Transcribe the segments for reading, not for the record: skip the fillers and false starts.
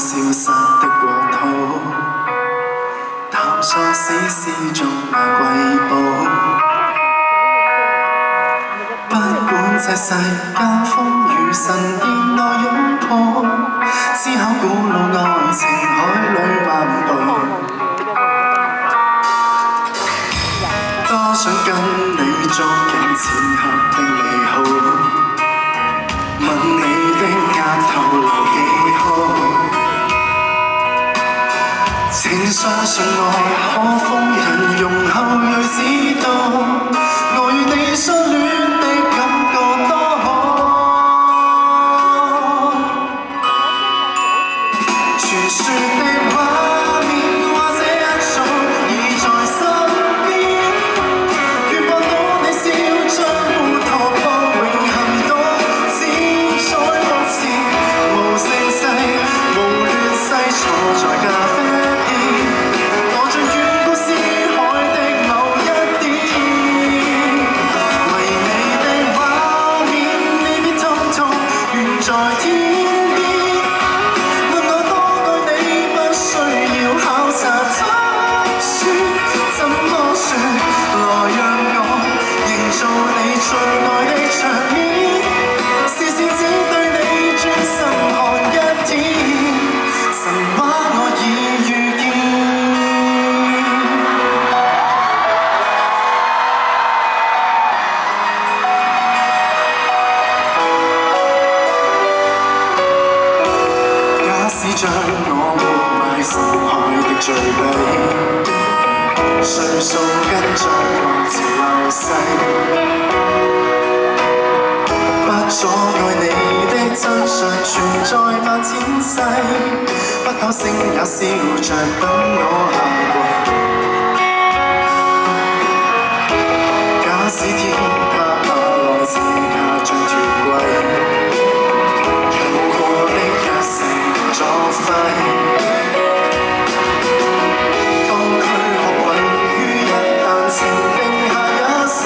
消失的國土，探索史詩中那瑰寶。不管這世間風雨，神殿內擁抱，思考古老愛情海裏漫步。多想跟你捉緊此刻的美好，問你的額頭留幾號？請相信愛可瘋人容後才知道，我與你相戀的感覺多好。傳說的畫面或者一早已在身邊，願望到你笑將會突破永恆到千載目前，無盛世無亂世坐在咖啡。將我活埋深海的罪比，歲數跟着浪潮流逝，不阻礙你的真相存在萬千世，不唞聲也笑着等我下跪。假使天塌下來，請假將脫軌。作廢，當軀殼混於一旦情定下一世，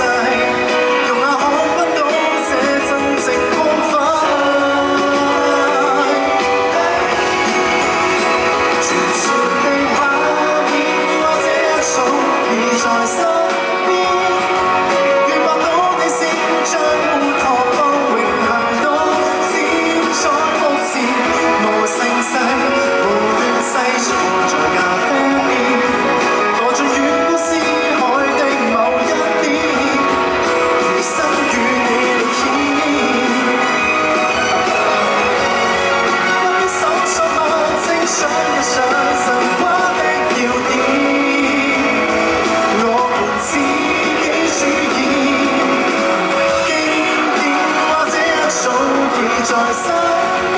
用眼看不到這真正光輝。傳說的畫面或者一早已在身邊，願望到你笑將會突破永恆到千載目前，無聲無亂世坐在咖啡店，坐進遠古詩海的某一點，餘生與你歷險。不必搜索我，請想一想神話的要點，我們自己主演，經典或者一早已在身邊。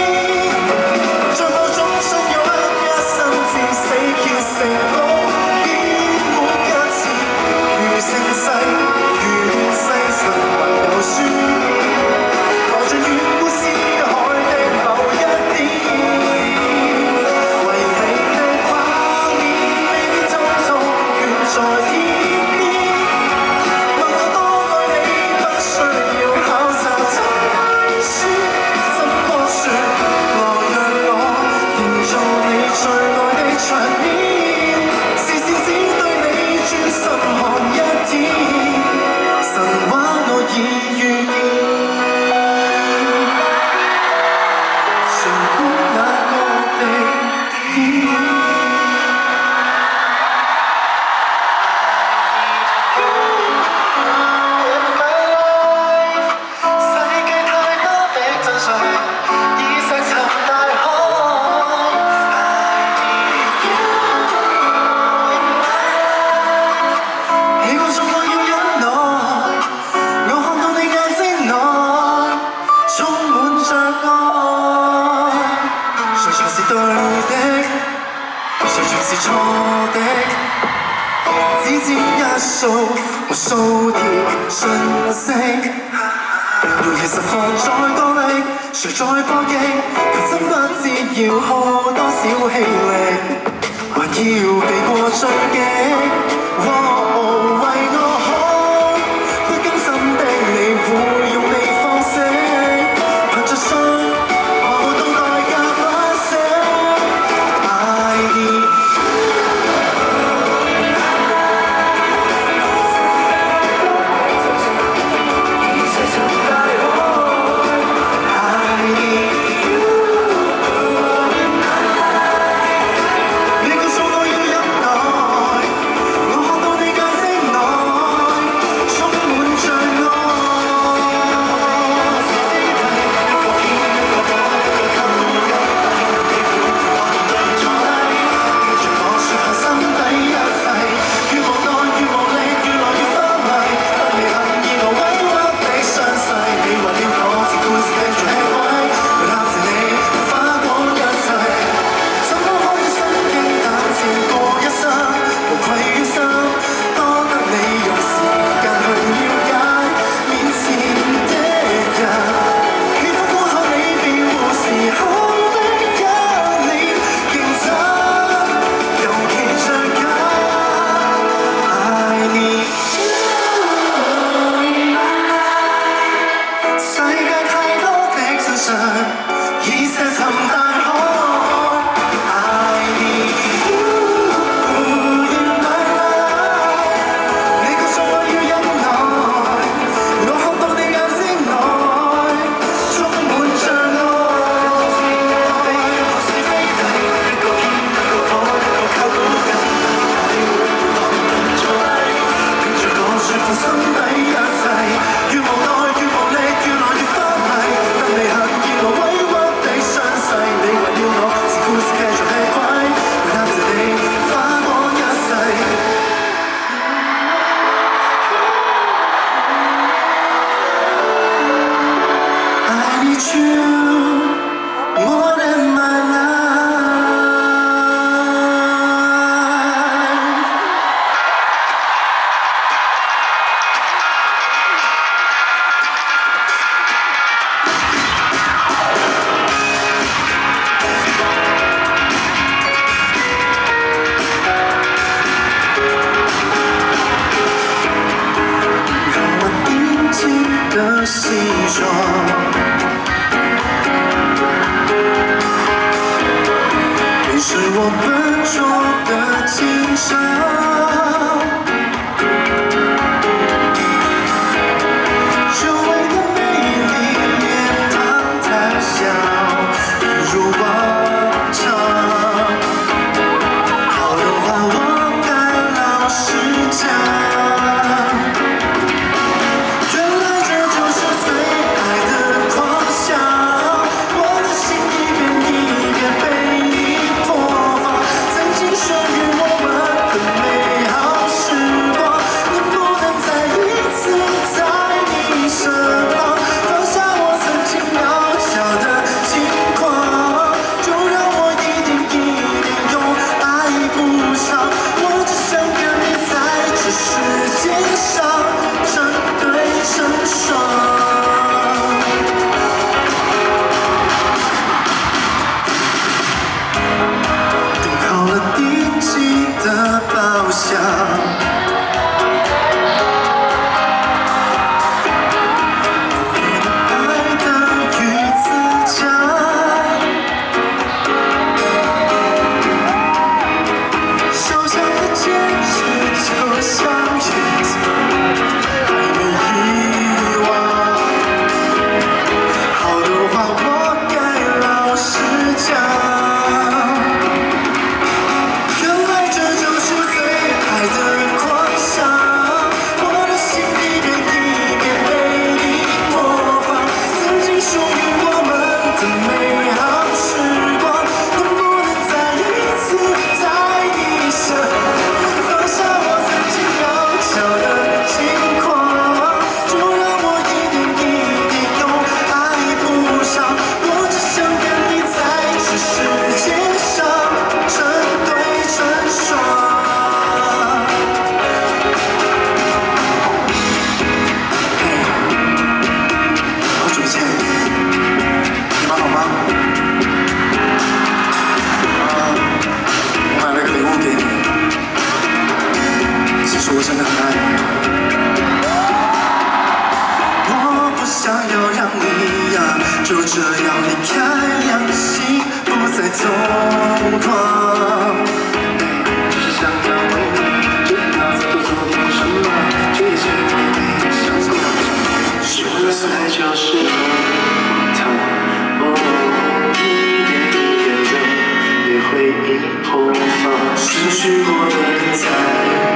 死結成烽煙沒一次，如盛世如亂世神魂有書，來盡遠古詩海的某一點，為你的畫面未必通通遠在天邊，問我多愛你不需要考察參書，怎麼說來讓我營造你最愛場面，視線只對你專心看一天，神話我已遇見，儘管那個地點。錯的，只佔一數，無數條訊息。要其實放再多力，誰在搏擊，求真不知要耗多少氣力，還要避過追擊。為我好，不甘心的你會用你方式，憑着信，話好當代價不息。灼的紧张。周围的美丽面庞太小，一如往常。好的话我该老实讲。原来这就是最爱的狂想，我的心一遍一遍被你播放，曾经属于我们的美好时光，能不能再一次在你身旁，放下我曾经渺小的轻狂，就让我一点一点用爱补偿，我只想跟你在这世界上成对成双。订好了顶级的包厢，爱等于自家，小小的戒指就像叶子，还没遗忘。好的话我该老实讲。原来这就是最爱的狂想，我的心一遍一遍被你模仿，曾经属于我们的美好时光，能不能再一次在你身放下我曾经渺小的轻狂，就让我一点一点用爱补偿，我只想跟你在这世界上成对成双。好久不见，你们好吗？我买了个礼物给你，其实我真的很爱你。我不想要让你呀就这样离开，让心不再疯狂。只是想要问你，究竟要再多做点什么，这一切没想过。是爱就是它，一点一点的被回忆破放，失去过的人才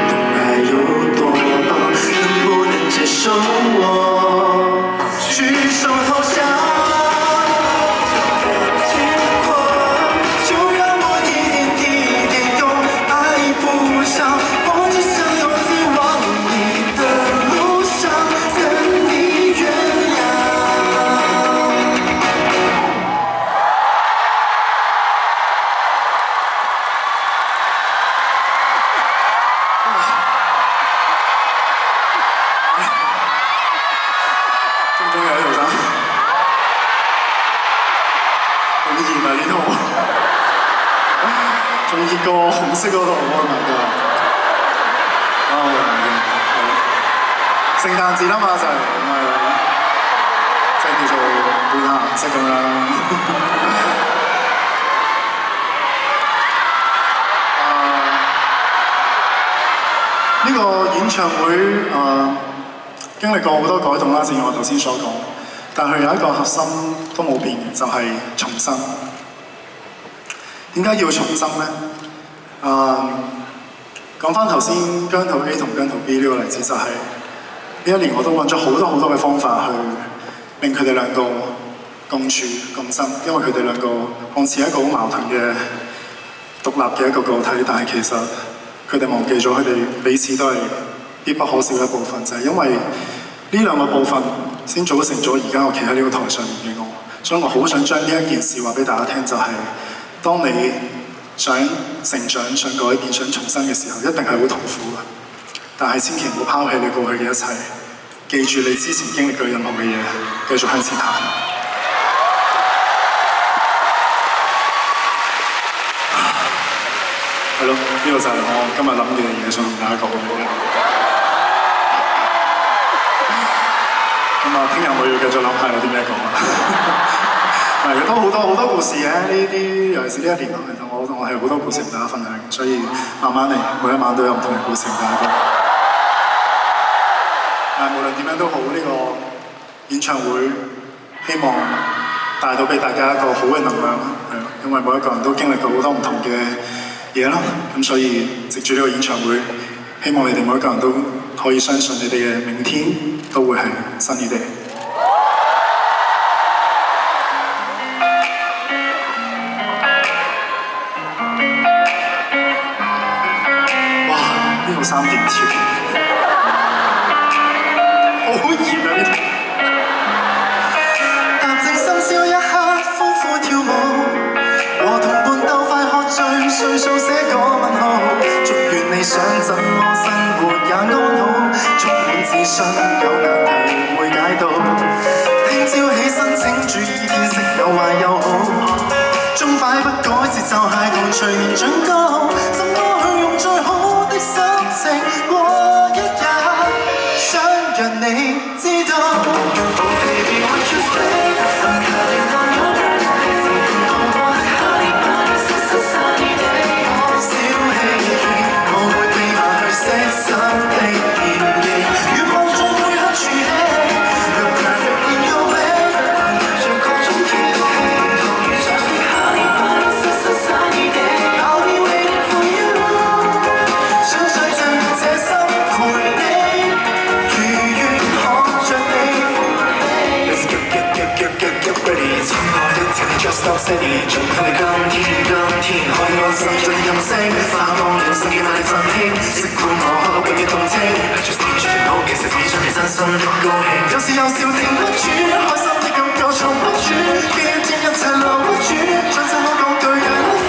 懂爱有多棒，能不能接受我举手投降？就让我一点一点用爱补偿，我只想走在往你的路上，跟你原谅。終於喺度啦，好熱啊呢度，仲熱過紅色嗰度，Oh my god！Oh my god！聖誕節啦嘛就係咁啊，即係叫做換下顏色咁樣。呢個演唱會經歷過好多改動啦，正如我頭先所講，但係有一個核心都冇變嘅，就係重生。點解要重生呢？講翻頭先姜濤 A 同姜濤 B 呢個例子，就係呢一年我都揾咗好多嘅方法去令佢哋兩個共處共生，因為佢哋兩個看似一個好矛盾嘅獨立嘅一個個體，但係其實佢哋忘記咗佢哋彼此都係必不可少嘅一部分，就係因為呢兩個部分先組成咗而家我企喺呢個台上面嘅我，所以我好想將呢一件事話俾大家聽，就係當你想成長、想改變、想重生嘅時候，一定係好痛苦嘅，但係千祈唔好拋棄你過去嘅一切，記住你之前經歷過任何嘅嘢，繼續向前行。係咯，呢個就係我今日諗嘅嘢，想同大家講嘅。咁啊，聽日我要繼續諗下有啲咩講啦。係都好多故事嘅，呢啲尤其是呢一年來，其實我係係好多故事同大家分享，所以慢慢嚟，每一晚都有唔同嘅故事同大家講。但係無論點樣都好，呢個演唱會希望帶到俾大家一個好嘅能量，係因為每一個人都經歷過好多唔同嘅嘢啦，咁所以藉住呢個演唱會，希望你哋每一個人都可以相信你哋嘅明天都會係新嘅day。哇！呢個3點跳，好熱啊呢條！踏正深宵一刻，歡呼跳舞，和同伴鬥快喝醉，歲數寫個問號。祝願你想怎麼生活也安好，充滿自信，有難題會解到。聽朝起身請注意天色有壞有好，鐘擺不改節奏，孩童隨年長高，怎麼去用最好的心情過一日，想讓你知道。Oh baby, won't you stay? I'm counting on your birthday. 度過的 Honey Bunny, it's a sunny day. 小氣焰，我會記下去悉心的獻技，願望在每刻儲起。You're perfect in your way， 着各種調戲，同遇上的 Honey Bunny, it's a sunny day. I'll be waiting for you， 想睡着這心陪你，如願看着你歡喜。Let's get ready， 親愛的，請你 just stop steady， 盡佢哋今天可以安心盡任性，花光了心機把你振興，識管我永遠動聽 ，Just need you to know， 其實只想你真心的高興，有時有笑停不住，開心的感覺藏不住，見天一切留不住，將真我講句眼。